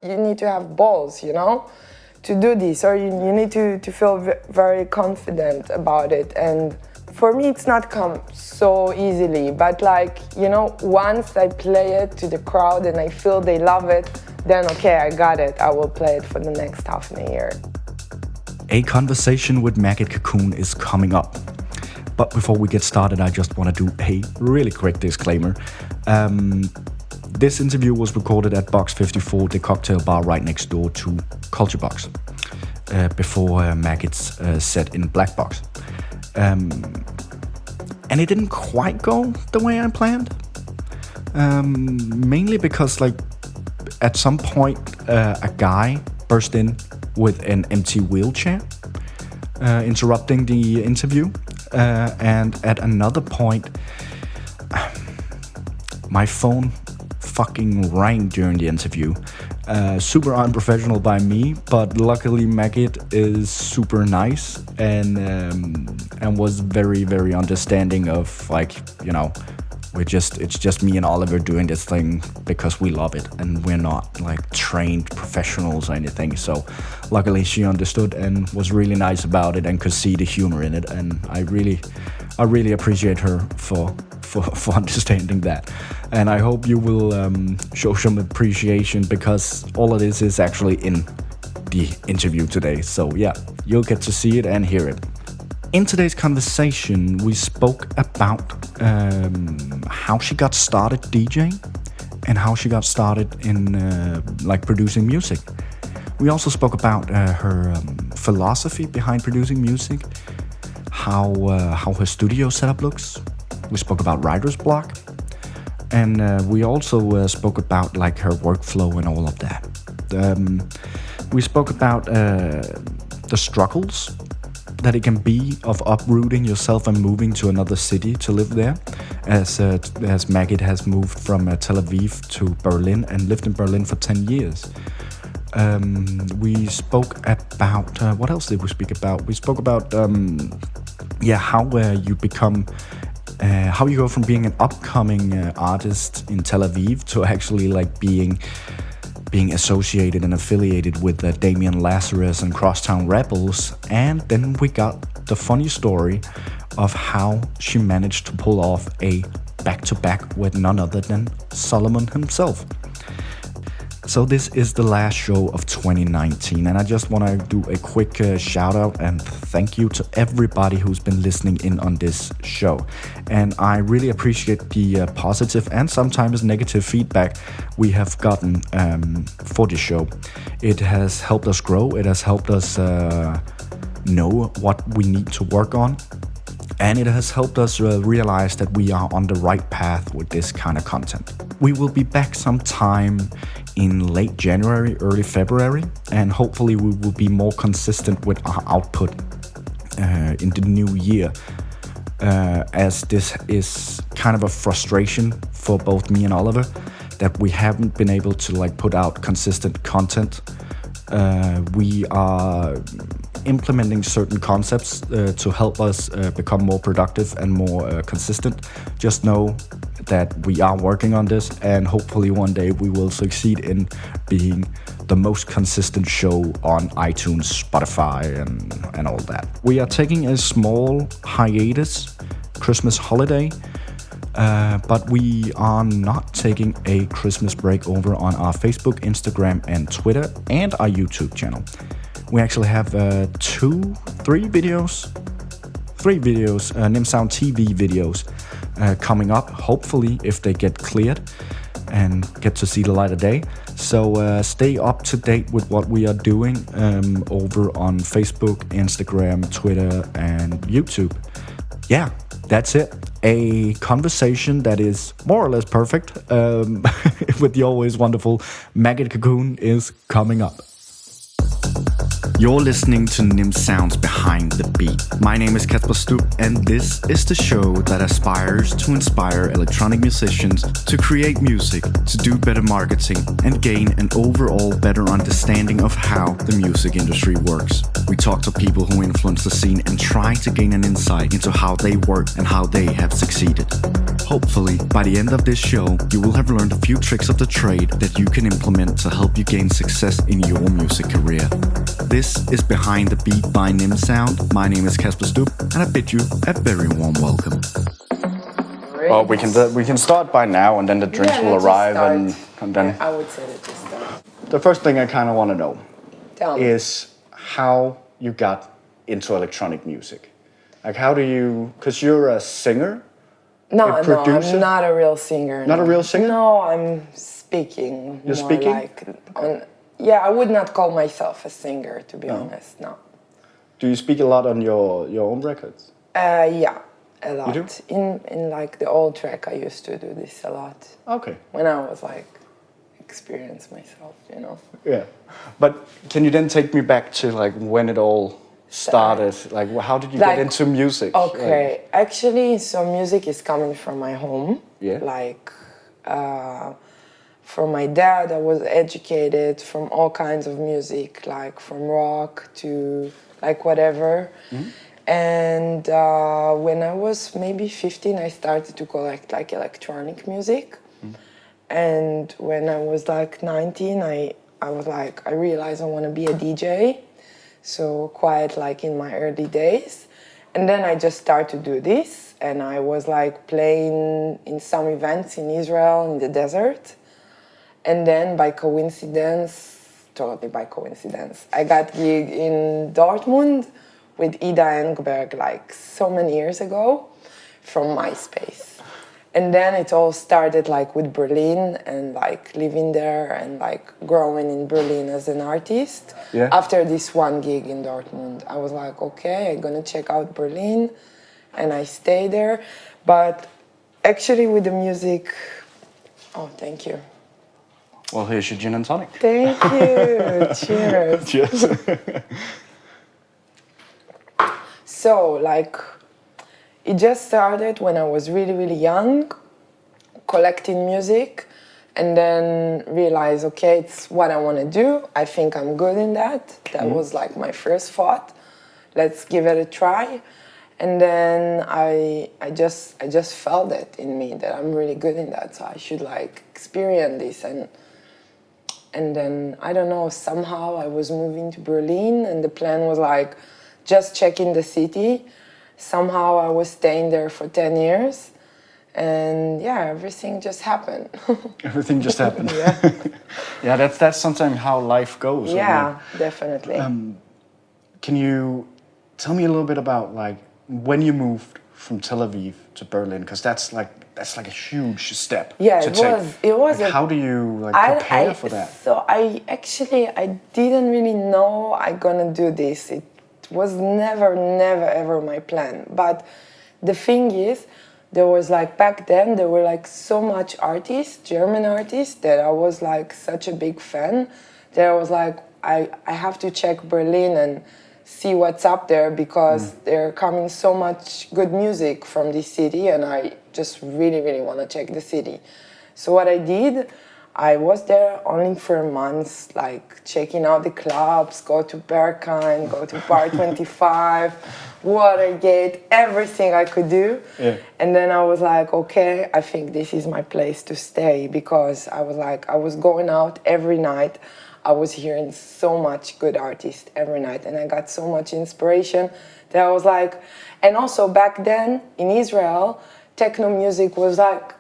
you need to have balls, to do this, or you need to feel very confident about it. And for me, it's not come so easily, but once I play it to the crowd and I feel they love it, then okay, I got it. I will play it for the next half a year. A conversation with Magit Cacoon is coming up. But before we get started, I just want to do a really quick disclaimer. This interview was recorded at Box 54, the cocktail bar right next door to Culture Box, before Magit's set in Black Box. And it didn't quite go the way I planned. Mainly because, at some point, a guy burst in with an empty wheelchair, interrupting the interview. And at another point, my phone fucking rang during the interview. Super unprofessional by me, but luckily Magit is super nice and was very, very understanding of it's just me and Oliver doing this thing because we love it and we're not trained professionals or anything. So luckily she understood and was really nice about it and could see the humor in it, and I really appreciate her for understanding that. And I hope you will show some appreciation, because all of this is actually in the interview today. So yeah, you'll get to see it and hear it. In today's conversation, we spoke about how she got started DJing and how she got started in producing music. We also spoke about her philosophy behind producing music, how her studio setup looks. We spoke about writer's block, and we also spoke about her workflow and all of that. We spoke about the struggles that it can be of uprooting yourself and moving to another city to live there, as Magit has moved from Tel Aviv to Berlin and lived in Berlin for 10 years. We spoke about, what else did we speak about? We spoke about, how you become, how you go from being an upcoming artist in Tel Aviv to actually being associated and affiliated with Damian Lazarus and Crosstown Rebels. And then we got the funny story of how she managed to pull off a back-to-back with none other than Solomun himself. So this is the last show of 2019, and I just want to do a quick shout out and thank you to everybody who's been listening in on this show. And I really appreciate the positive and sometimes negative feedback we have gotten for this show. It has helped us grow, it has helped us know what we need to work on, and it has helped us realize that we are on the right path with this kind of content. We will be back sometime in late January, early February, and hopefully we will be more consistent with our output in the new year, as this is kind of a frustration for both me and Oliver that we haven't been able to put out consistent content. We are implementing certain concepts to help us become more productive and more consistent. Just know that we are working on this, and hopefully one day we will succeed in being the most consistent show on iTunes, Spotify, and all that. We are taking a small hiatus, Christmas holiday, but we are not taking a Christmas break over on our Facebook, Instagram, and Twitter, and our YouTube channel. We actually have three videos, Nimsound TV videos coming up, hopefully if they get cleared and get to see the light of day. So stay up to date with what we are doing over on Facebook, Instagram, Twitter, and YouTube. Yeah, that's it. A conversation that is more or less perfect with the always wonderful Magit Cacoon is coming up. You're listening to Nim Sounds Behind the Beat. My name is Kasper and this is the show that aspires to inspire electronic musicians to create music, to do better marketing, and gain an overall better understanding of how the music industry works. We talk to people who influence the scene and try to gain an insight into how they work and how they have succeeded. Hopefully, by the end of this show, you will have learned a few tricks of the trade that you can implement to help you gain success in your music career. This is Behind the Beat by Nim Sound. My name is Kasper and I bid you a very warm welcome. Well, we can start by now, and then the drinks will arrive, and then. I would say that just start. The first thing I kind of want to know Tell me. is how you got into electronic music. Like, how do you? Because you're a singer. No, producer? I'm not a real singer. Not a real singer? No, I'm speaking. You're speaking? Yeah, I would not call myself a singer, to be honest. No. Do you speak a lot on your own records? Yeah, a lot. You do? In like the old track, I used to do this a lot. Okay. When I was like experience myself, you know. Yeah, but can you then take me back to like when it all started? Like, how did you get into music? Okay, actually, so music is coming from my home. Yeah. Like, from my dad, I was educated from all kinds of music, like from rock to like whatever. Mm-hmm. And when I was maybe 15, I started to collect like electronic music. Mm-hmm. And when I was like 19, I was like, I realized I want to be a DJ. So quite like in my early days. And then I just started to do this. And I was like playing in some events in Israel, in the desert. And then by coincidence, totally by coincidence, I got gig in Dortmund with Ida Engberg like so many years ago from MySpace. And then it all started like with Berlin and like living there and like growing in Berlin as an artist. Yeah. After this one gig in Dortmund, I was like, okay, I'm gonna check out Berlin, and I stayed there. But actually with the music, oh, thank you. Well, here's your gin and tonic. Thank you. Cheers. Cheers. So, like, it just started when I was really, really young, collecting music, and then realized, okay, it's what I want to do. I think I'm good in that. That was like my first thought. Let's give it a try. And then I just felt it in me that I'm really good in that. So I should like experience this. And then, I don't know, somehow I was moving to Berlin, and the plan was like just checking the city. Somehow I was staying there for 10 years, and yeah, everything just happened. Everything just happened. Yeah. Yeah, that's sometimes how life goes. Yeah, definitely. Can you tell me a little bit about like when you moved from Tel Aviv to Berlin? Because that's like a huge step. Yeah, to take. It was. Like, how do you like prepare for that? So I didn't really know I'm gonna do this. It was never ever my plan. But the thing is, there was like back then there were like so much artists, German artists, that I was like such a big fan that I was like, I have to check Berlin and see what's up there, because there coming so much good music from this city, and I just really want to check the city. So what I did, I was there only for months, like checking out the clubs, go to Berghain, go to Bar 25, Watergate, everything I could do. Yeah. And then I was like, okay, I think this is my place to stay, because I was like, I was going out every night. I was hearing so much good artists every night, and I got so much inspiration that I was like, and also back then in Israel, techno music was like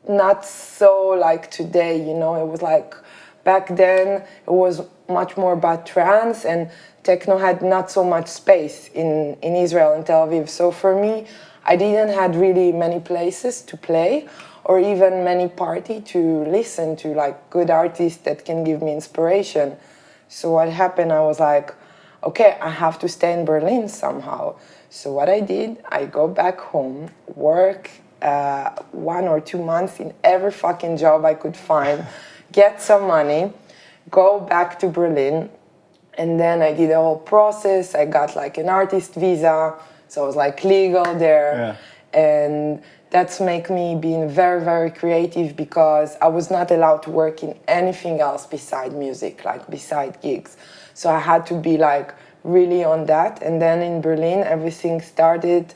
not so like today, you know. It was like back then it was much more about trance, and techno had not so much space in Israel and Tel Aviv. So for me, I didn't had really many places to play, or even many party to listen to like good artists that can give me inspiration. So what happened, I was like, okay, I have to stay in Berlin somehow. So what I did, I go back home, work 1 or 2 months in every fucking job I could find, get some money, go back to Berlin, And then I did the whole process. I got like an artist visa, so I was like legal there. And that's make me being very, very creative because I was not allowed to work in anything else beside music, like beside gigs. So I had to be like really on that. And then in Berlin, everything started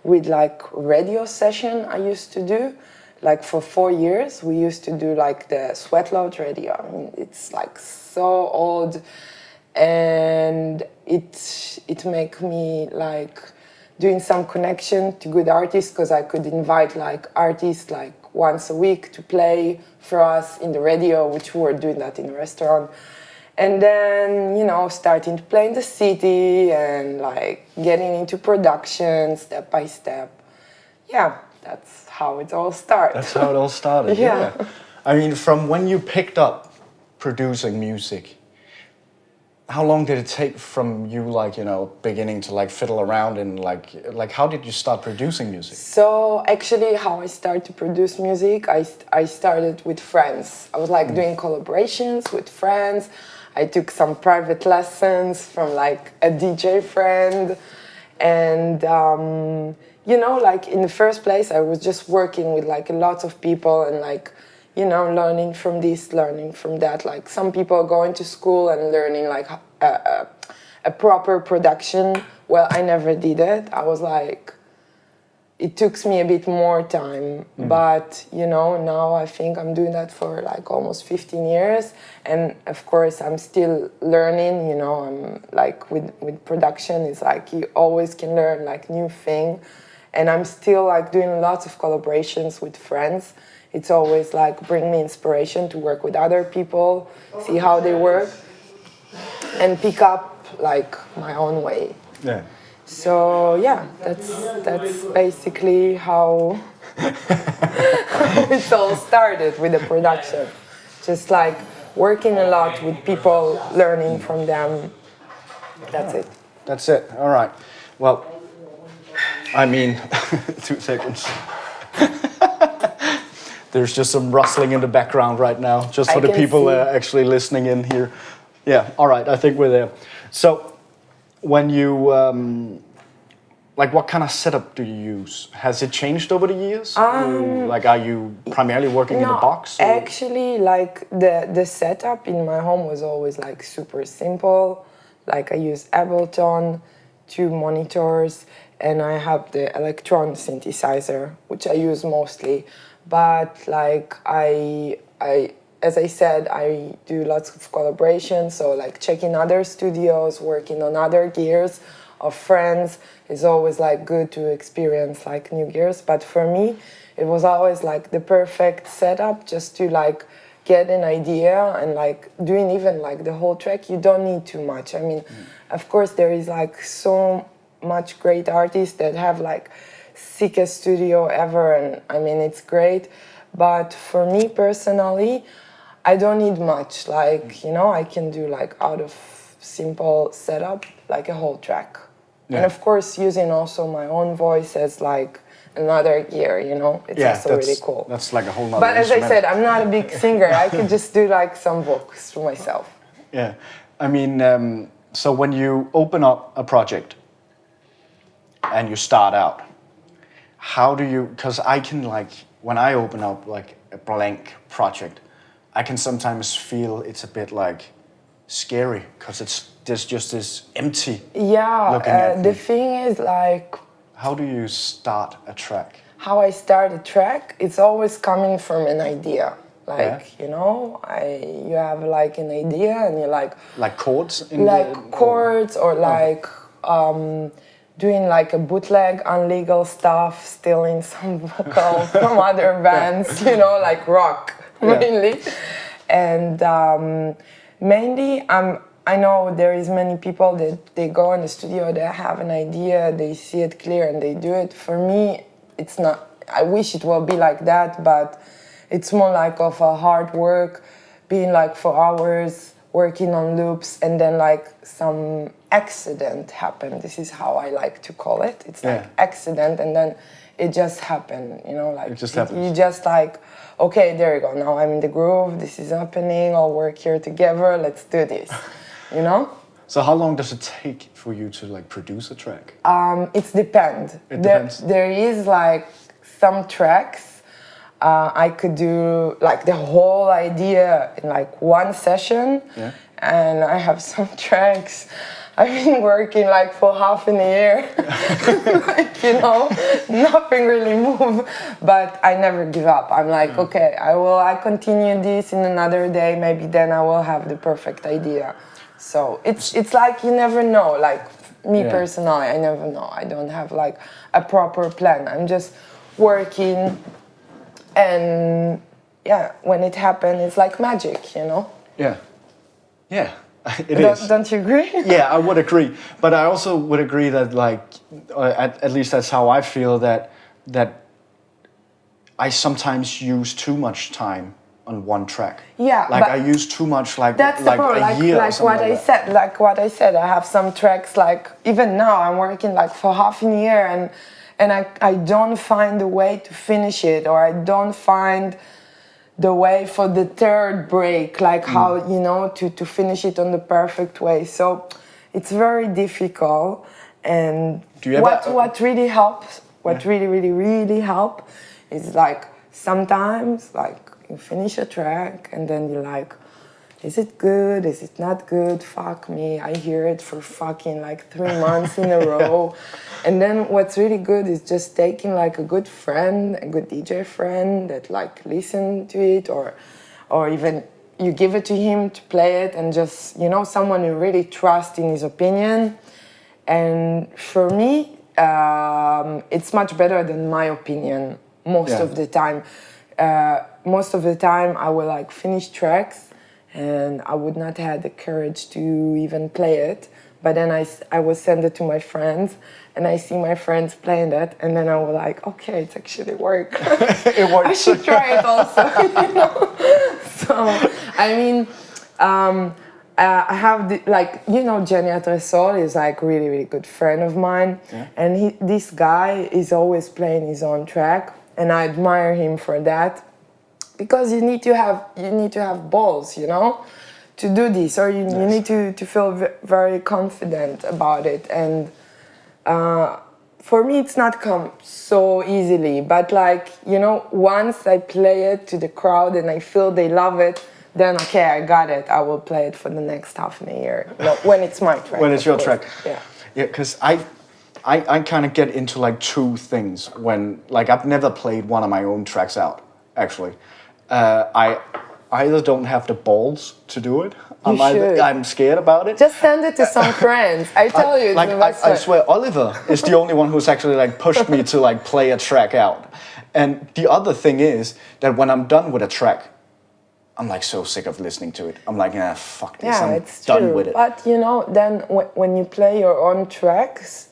with like radio session I used to do. Like for 4 years, we used to do like the Sweat Lodge radio. I mean, it's like so old. And it make me like doing some connection to good artists because I could invite like artists like once a week to play for us in the radio, which we were doing that in a restaurant. And then, you know, starting to play in the city and like getting into production step by step. Yeah, that's how it all started. That's how it all started, yeah. I mean, from when you picked up producing music, how long did it take from you, like, you know, beginning to like fiddle around and like how did you start producing music? So actually how I started to produce music, I started with friends. I was like doing collaborations with friends. I took some private lessons from like a DJ friend. And, you know, like in the first place, I was just working with like lots of people and like, you know, learning from this, learning from that. Like some people going to school and learning like a proper production. Well, I never did it. I was like, it took me a bit more time. But, you know, now I think I'm doing that for like almost 15 years. And of course, I'm still learning, you know, I'm like with production, it's like you always can learn like new thing. And I'm still like doing lots of collaborations with friends. It's always like bring me inspiration to work with other people, see how they work, and pick up like my own way. Yeah. So yeah, that's basically how it all started with the production. Just like working a lot with people, learning from them. That's it. That's it. All right. Well, I mean, 2 seconds. There's just some rustling in the background right now, just for the people actually listening in here. Yeah, all right, I think we're there. So, when you, like what kind of setup do you use? Has it changed over the years? Like, are you primarily working in a box? Or? Actually, like the setup in my home was always like super simple. Like I use Ableton, 2 monitors, and I have the Electron synthesizer, which I use mostly. But like as I said, I do lots of collaborations, so like checking other studios, working on other gears of friends is always like good to experience like new gears. But for me, it was always like the perfect setup just to like get an idea and like doing even like the whole track. You don't need too much. I mean, of course there is like so much great artists that have like sickest studio ever, and I mean it's great. But for me personally, I don't need much. Like, you know, I can do like out of simple setup like a whole track. And of course using also my own voice as like another gear, you know, it's also really cool. That's like a whole nother But as instrument. I said, I'm not a big singer. I could just do like some vocals to myself. Yeah, I mean, so when you open up a project and you start out, how do you, because I can like, when I open up like a blank project, I can sometimes feel it's a bit like scary because there's just this empty looking at the thing is like... How do you start a track? How I start a track, it's always coming from an idea. Like, you know, you have like an idea and you're like... Like chords? Or like doing like a bootleg, illegal stuff, stealing some vocals from other bands, you know, like rock, mainly. And mainly, I know there is many people that they go in the studio, they have an idea, they see it clear and they do it. For me, it's not, I wish it will be like that, but it's more like of a hard work, being like for hours, working on loops, and then like some accident happened. This is how I like to call it. It's like accident, and then it just happened, you know, like it just happens. You just like, okay, there you go, now I'm in the groove, this is happening, I'll work here together, let's do this, you know? So how long does it take for you to like produce a track? It depends. It depends. There is like some tracks I could do like the whole idea in like one session. Yeah. And I have some tracks I've been working like for half a year. Like, you know, nothing really moved. But I never give up. I'm like, okay, I continue this in another day. Maybe then I will have the perfect idea. So it's like you never know. Like me personally, I never know. I don't have like a proper plan. I'm just working, and yeah, when it happens, it's like magic, you know. Yeah. Yeah. It is. Don't you agree? Yeah, I would agree. But I also would agree that, like, at least that's how I feel, that I sometimes use too much time on one track. Yeah, like I use too much, like that's like the problem. a year. Like what I said. Like what I said. I have some tracks. Like even now, I'm working like for half a year, and I don't find a way to finish it, or I don't find the way for the third break, like how, you know, to finish it on the perfect way. So it's very difficult. And what really helps, really help is like sometimes like you finish a track and then you're like, is it good? Is it not good? Fuck me. I hear it for fucking like 3 months in a row. And then what's really good is just taking like a good friend, a good DJ friend that like listen to it, or even you give it to him to play it, and just, you know, someone you really trust in his opinion. And for me, it's much better than my opinion most of the time. Most of the time I will like finish tracks and I would not have the courage to even play it. But then I will send it to my friends, and I see my friends playing that, and then I will like, okay, it's actually work. It works. I should try it also. You know? So I mean, I have like, you know, Jenny Atresol is like really good friend of mine, and this guy is always playing his own track, and I admire him for that, because you need to have balls, you know, to do this, or you need to feel very confident about it. And for me, it's not come so easily, but like, you know, once I play it to the crowd and I feel they love it, then okay, I got it. I will play it for the next half a year, you know, when it's my track. When it's your track. Yeah. Yeah, because I kind of get into like two things when, like, I've never played one of my own tracks out, actually. I either don't have the balls to do it. I'm scared about it. Just send it to some friends. I tell you, I swear, Oliver is the only one who's actually like pushed me to like play a track out. And the other thing is that when I'm done with a track, I'm like so sick of listening to it. I'm like, fuck this. I'm done with it. But you know, then when you play your own tracks,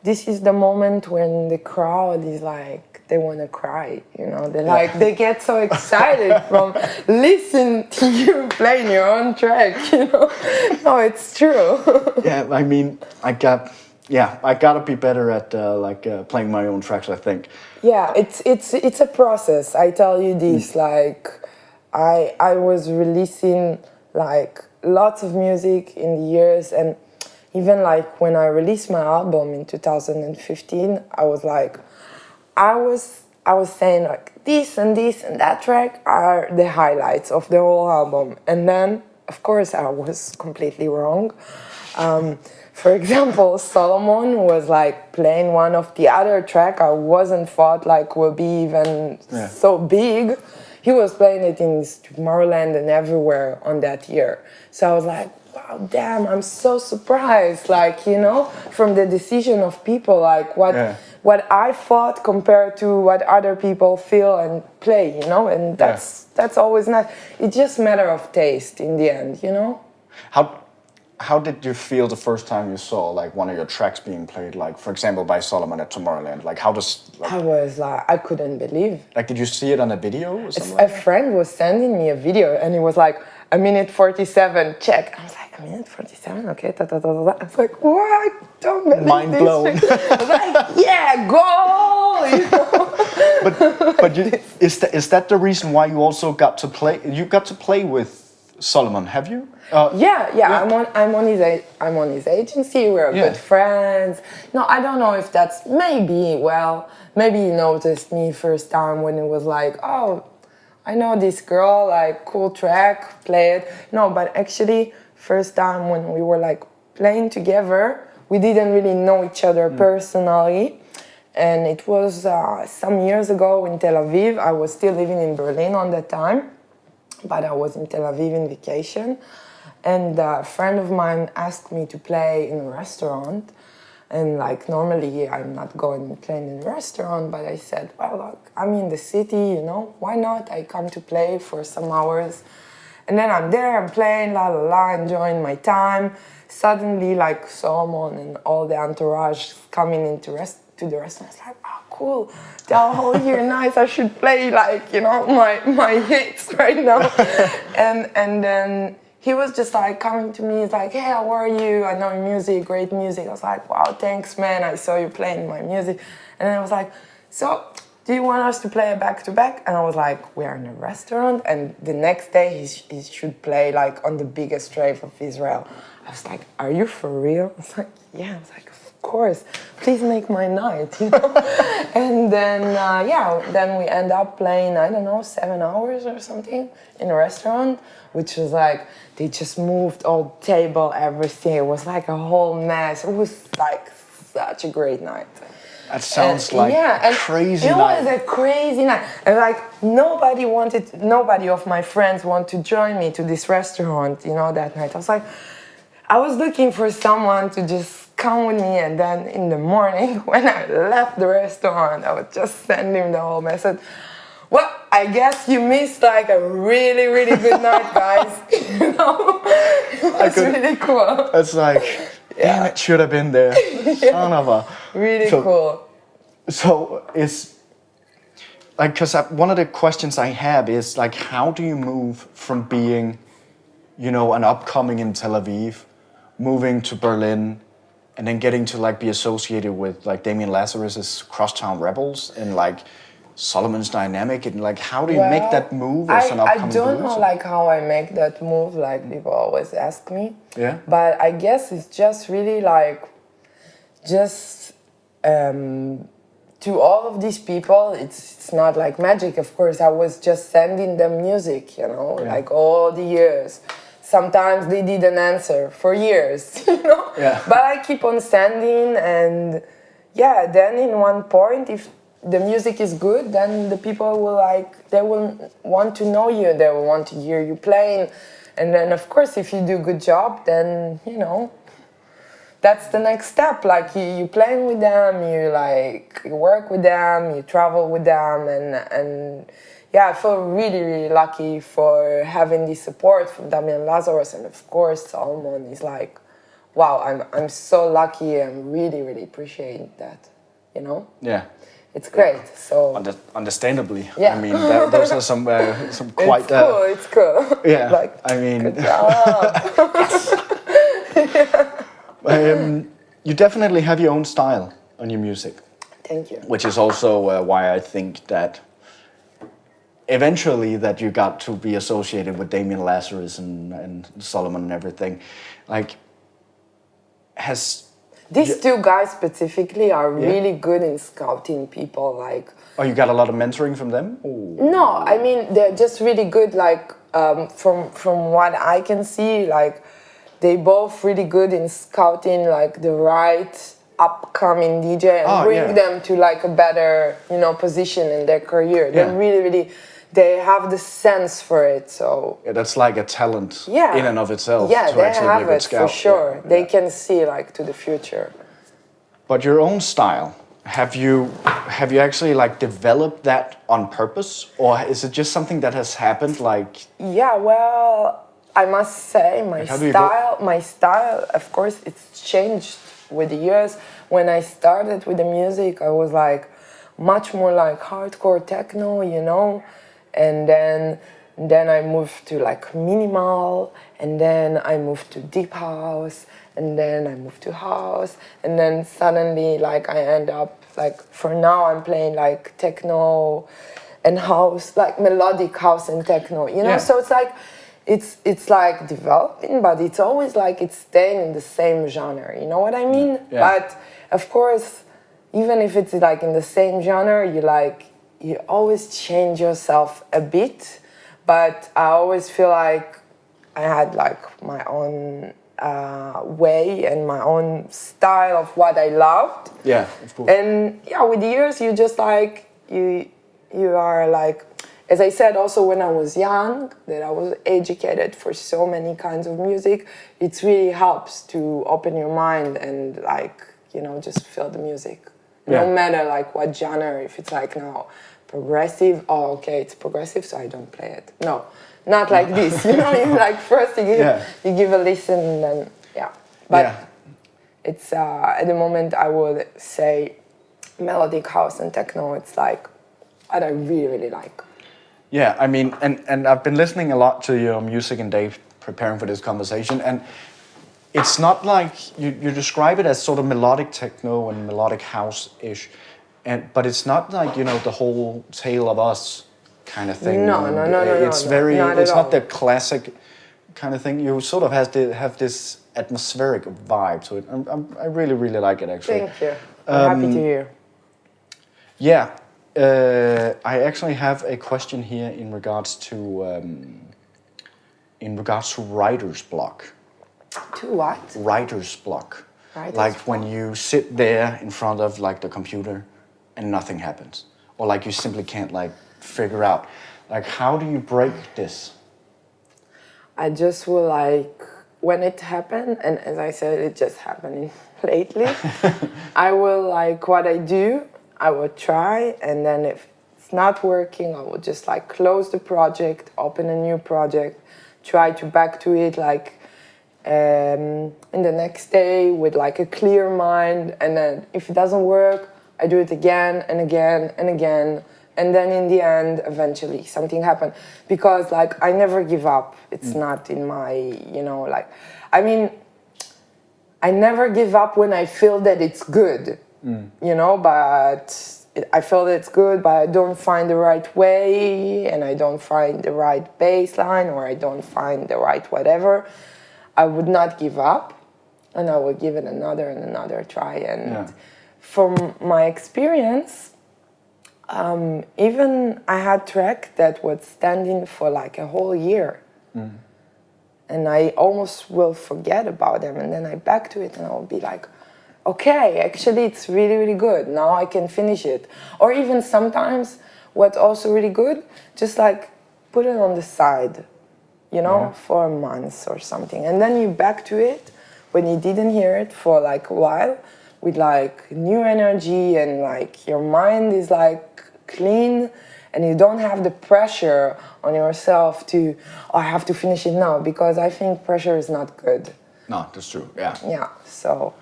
this is the moment when the crowd is like, they want to cry, you know. They like they get so excited from listening to you playing your own track, you know. No, it's true. Yeah, I mean, I gotta be better at playing my own tracks, I think. Yeah, it's a process. I tell you this, like I was releasing like lots of music in the years, and even like when I released my album in 2015, I was like, I was saying like this and that track are the highlights of the whole album, and then of course I was completely wrong. For example, Solomun was like playing one of the other track I wasn't thought like will be even so big. He was playing it in Tomorrowland and everywhere on that year. So I was like, wow, damn, I'm so surprised, like, you know, from the decision of people, like what I thought compared to what other people feel and play, you know, and that's always nice. It's just a matter of taste in the end, you know. How did you feel the first time you saw like one of your tracks being played, like for example by Solomun at Tomorrowland? Like how does I was like, I couldn't believe. Like, did you see it on a video or something? A friend was sending me a video, and it was like 1:47. Check. I was like, 1:47. Okay. I was like, what? Don't believe Mind this. blown. I was like, yeah, goal. You know? But is that the reason why you also got to play? You got to play with Solomun, have you? I'm on his agency. We're good friends. No, I don't know if that's maybe he noticed me first time when it was like, oh, I know this girl, like cool track, play it. No, but actually first time when we were like playing together, we didn't really know each other personally. And it was some years ago in Tel Aviv. I was still living in Berlin on that time, but I was in Tel Aviv in vacation. And a friend of mine asked me to play in a restaurant. And like normally I'm not going and playing in a restaurant, but I said, well, look, I'm in the city, why not? I come to play for some hours. And then I'm there, I'm playing, enjoying my time. Suddenly, like Solomun and all the entourage coming into the restaurant. It's like, oh, cool. Oh, you're nice. I should play my hits right now. and then he was just like coming to me. He's like, hey, how are you? I know your music, great music. I was like, wow, thanks, man. I saw you playing my music. And then I was like, so do you want us to play a back-to-back? And I was like, we're in a restaurant. And the next day he should play like on the biggest rave of Israel. I was like, are you for real? I was like, yeah. I was like, of course, please make my night, And then, then we end up playing, 7 hours or something in a restaurant, which was like, they just moved all table, everything. It was like a whole mess. It was like such a great night. That sounds like a crazy night. It was a crazy night. And like, nobody of my friends wanted to join me to this restaurant, that night. I was looking for someone to just come with me, and then in the morning when I left the restaurant, I would just send him the whole message. Well, I guess you missed like a really, really good night, guys. It's really cool. It's like, damn, it should have been there. Son of a. Really cool. So it's like, because one of the questions I have is like, how do you move from being, an upcoming in Tel Aviv, moving to Berlin, and then getting to like be associated with like Damien Lazarus's Crosstown Rebels and like Solomun's dynamic, and like how do you make that move as an upcoming I don't producer? know like how I make that move, like people always ask me. Yeah. But I guess it's just really like to all of these people, it's not like magic, of course. I was just sending them music, like all the years. Sometimes they didn't answer for years, Yeah. But I keep on sending, and then in one point, if the music is good, then the people they will want to know you, they will want to hear you playing. And then, of course, if you do a good job, then, that's the next step. Like, you playing with them, you work with them, you travel with them, and I feel really, really lucky for having this support from Damien Lazarus, and of course Solomun is like, wow, I'm so lucky, and really, really appreciate that, Yeah. It's great. So understandably, yeah. I mean, those are some quite. It's cool. Yeah, like, I mean. Good job. You definitely have your own style on your music. Thank you. Which is also why I think that eventually that you got to be associated with Damien Lazarus and Solomun and everything, like these two guys specifically are really good in scouting people. Like, oh, you got a lot of mentoring from them? Ooh. No, I mean they're just really good. Like from what I can see, like they both really good in scouting like the right upcoming DJ and bring them to like a better position in their career. They're really, really. They have the sense for it, so... Yeah, that's like a talent in and of itself. Yeah, they have it, scout. for sure. They can see, like, to the future. But your own style, have you actually, like, developed that on purpose? Or is it just something that has happened, like... Yeah, well, I must say, my style, of course, it's changed with the years. When I started with the music, I was, like, much more, like, hardcore techno, And then I moved to like minimal, and then I moved to deep house, and then I moved to house, and then suddenly like I end up like, for now I'm playing like techno and house, like melodic house and techno, So it's like it's like developing, but it's always like it's staying in the same genre. You know what I mean? Yeah. But of course, even if it's like in the same genre, you always change yourself a bit. But I always feel like I had like my own way and my own style of what I loved. Yeah, of course. And yeah, with the years, you just like you are like, as I said also when I was young, that I was educated for so many kinds of music. It really helps to open your mind and like, you know, just feel the music. Yeah. No matter like what genre, if it's like now progressive, oh okay, it's progressive, so I don't play it. No, not like this. You know, you like first you give a listen and then But it's at the moment I would say melodic house and techno. It's like what I really really like. Yeah, I mean, and I've been listening a lot to your music and Dave preparing for this conversation, and it's not like you describe it as sort of melodic techno and melodic house-ish, but it's not like, you know, the whole Tale of Us kind of thing. No. It's very, it's not the classic kind of thing. You sort of have this atmospheric vibe to it. I really, really like it actually. Thank you. I'm happy to hear. Yeah. I actually have a question here in regards to writer's block. To what? Writer's block. Writer's like block. when you sit there in front of like the computer and nothing happens, or like you simply can't like figure out, like how do you break this? I just will like when it happened, and as I said, it just happened lately. I will like what I do. I would try, and then if it's not working, I would just like close the project, open a new project, try to back to it like in the next day with like a clear mind, and then if it doesn't work, I do it again and again and again, and then in the end, eventually something happened, because like I never give up. It's not in my, you know, like, I mean, I never give up when I feel that it's good. You know, but I feel that it's good, but I don't find the right way, and I don't find the right bass line, or I don't find the right whatever. I would not give up, and I would give it another and another try. And from my experience, even I had track that was standing for like a whole year. And I almost will forget about them, and then I back to it, and I'll be like, okay, actually it's really, really good. Now I can finish it. Or even sometimes what's also really good, just like put it on the side, you know, for a month or something. And then you back to it when you didn't hear it for like a while with like new energy, and like your mind is like clean, and you don't have the pressure on yourself to, oh, I have to finish it now, because I think pressure is not good. No, that's true. Yeah. Yeah, so...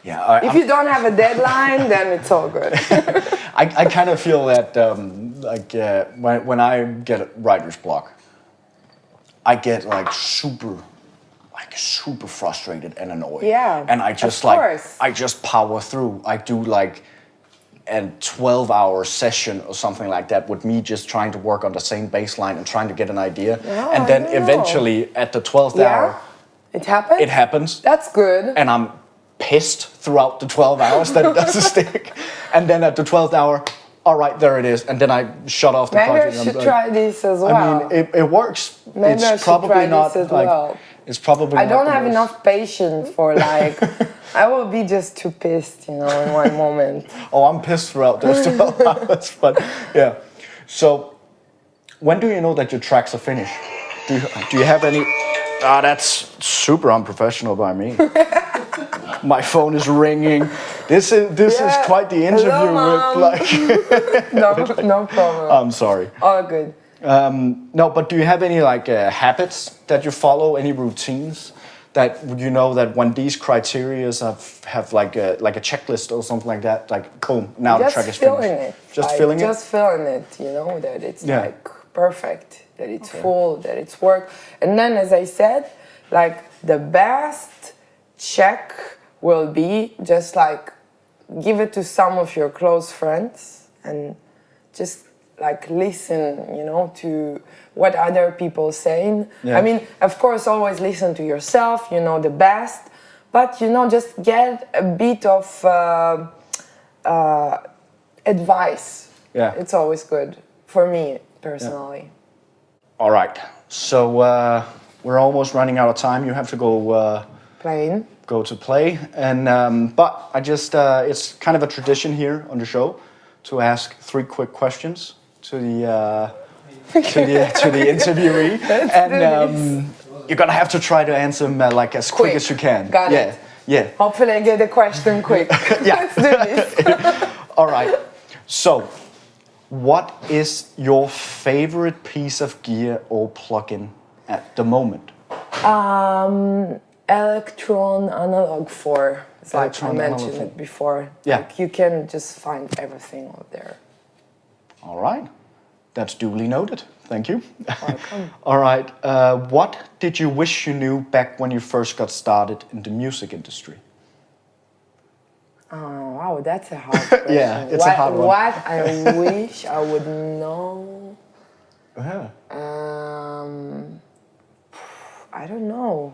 Yeah, if you don't have a deadline, then it's all good. I kind of feel that when I get a writer's block, I get like super frustrated and annoyed. Yeah, and I just I just power through. I do like a 12-hour session or something like that with me just trying to work on the same bass line and trying to get an idea, and then eventually at the 12th hour, it happens. It happens. That's good. And I'm pissed throughout the 12 hours that it doesn't stick, and then at the 12th hour, all right, there it is, and then I shut off the project. Maybe I should try this as well. I mean, it works. Maybe I should try this as well. It's probably. I don't have enough patience for like. I will be just too pissed, you know, in one moment. Oh, I'm pissed throughout those 12 hours, but yeah. So, when do you know that your tracks are finished? Do you have any? Ah, that's super unprofessional by me. My phone is ringing. This is quite the interview. Hello, with like. No problem. I'm sorry. All good. No, but do you have any like habits that you follow? Any routines that you know that when these criteria have like a checklist or something like that? Like boom, now the track is finished. Just feeling it. Just feeling it. You know that it's like perfect. That it's full. That it's work. And then, as I said, like the best check will be just like give it to some of your close friends and just like listen, you know, to what other people saying. Yeah. I mean, of course, always listen to yourself, you know, the best, but, you know, just get a bit of advice. Yeah. It's always good for me personally. All right. So we're almost running out of time. You have to go Playing. go to play, and but I just it's kind of a tradition here on the show to ask 3 quick questions to the to the interviewee, and you're gonna have to try to answer them like as quick as you can. Got it. Yeah. Hopefully I get the question quick. Yeah. Let's do this. All right. So, what is your favorite piece of gear or plugin at the moment? Electron Analog 4. It's like I Electron mentioned Analog 4. it before. Yeah. Like you can just find everything out there. All right. That's duly noted. Thank you. Welcome. All right. What did you wish you knew back when you first got started in the music industry? Oh, wow, that's a hard question. Yeah, it's a hard one. What I wish I would know. Yeah. I don't know.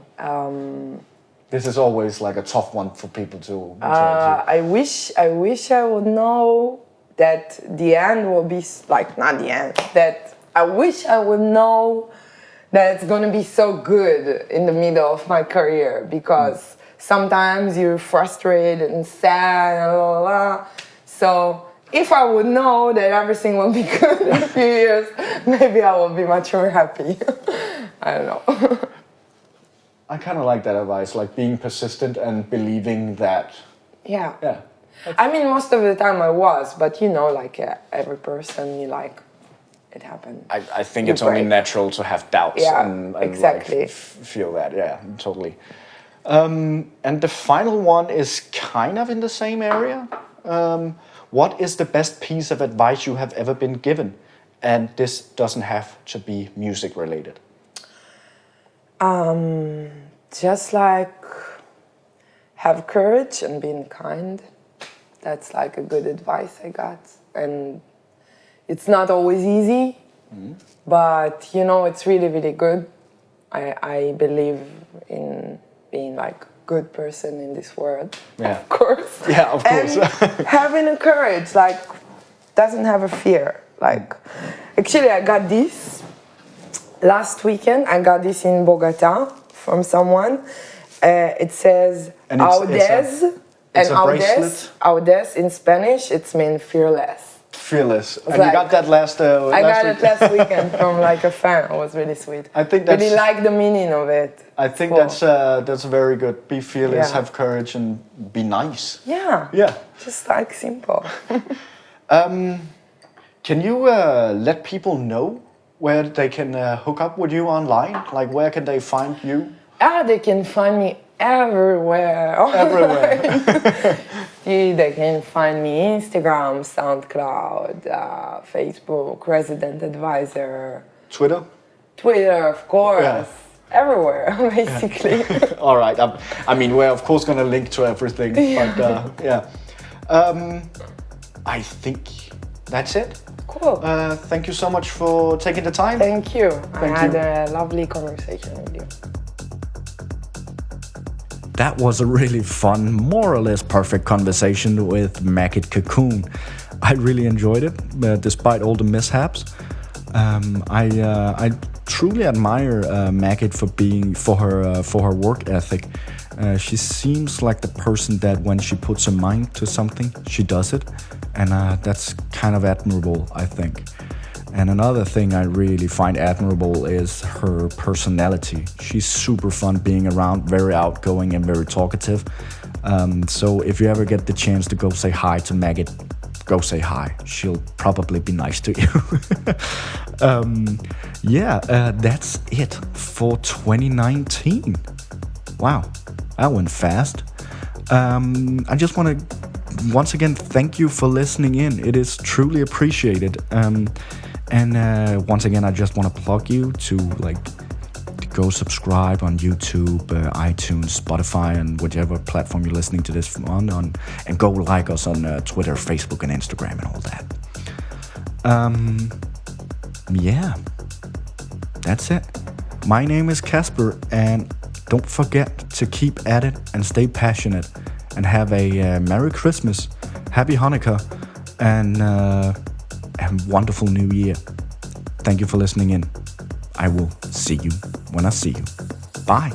This is always like a tough one for people to. I wish I would know that the end will be like not the end. That I wish I would know that it's gonna be so good in the middle of my career, because sometimes you're frustrated and sad and blah, blah, blah. So if I would know that everything will be good in a few years, maybe I will be much more happy. I don't know. I kind of like that advice, like being persistent and believing that. Yeah. Yeah. I mean, most of the time I was, but you know, like every person, you like, it happened. I think You it's only break. natural to have doubts Yeah, and exactly. like, feel that. Yeah, totally. And the final one is kind of in the same area. What is the best piece of advice you have ever been given? And this doesn't have to be music related. Just like have courage and being kind. That's like a good advice I got. And it's not always easy, but you know, it's really, really good. I believe in being like a good person in this world, Yeah. of course. Yeah, of course. And having a courage, like, doesn't have a fear. Like, actually I got this last weekend. I got this in Bogota from someone. It says And it's audace, it's and a bracelet? audace in Spanish, it's mean fearless. Fearless. And like- you got that last I last got week? it last weekend from like a fan. It was really sweet. I think really that's- like the meaning of it. I think Cool. that's very good. Be fearless, Yeah. have courage, and be nice. Yeah. Yeah. Just like simple. Can you let people know where they can hook up with you online? Like, where can they find you? They can find me everywhere. Everywhere. They can find me Instagram, SoundCloud, Facebook, Resident Advisor, Twitter? Twitter, of course. Yeah. Everywhere, basically. All right. I mean, we're of course going to link to everything. But yeah. I think that's it. Cool. Thank you so much for taking the time. Thank you. Thank I had you. a lovely conversation with you. That was a really fun, more or less perfect conversation with Magit Cacoon. I really enjoyed it, despite all the mishaps. I truly admire Magit for her work ethic. She seems like the person that when she puts her mind to something, she does it, and that's kind of admirable, I think. And another thing I really find admirable is her personality. She's super fun being around, very outgoing and very talkative. So if you ever get the chance to go say hi to Magit, go say hi. She'll probably be nice to you. That's it for 2019. Wow, that went fast. I just want to once again thank you for listening in. It is truly appreciated. And once again, I just want to plug you to go subscribe on YouTube, iTunes, Spotify, and whichever platform you're listening to this on, and go like us on Twitter, Facebook, and Instagram, and all that. Yeah, that's it. My name is Kasper, and don't forget to keep at it and stay passionate, and have a Merry Christmas, Happy Hanukkah, and a wonderful New Year. Thank you for listening in. I will see you when I see you. Bye.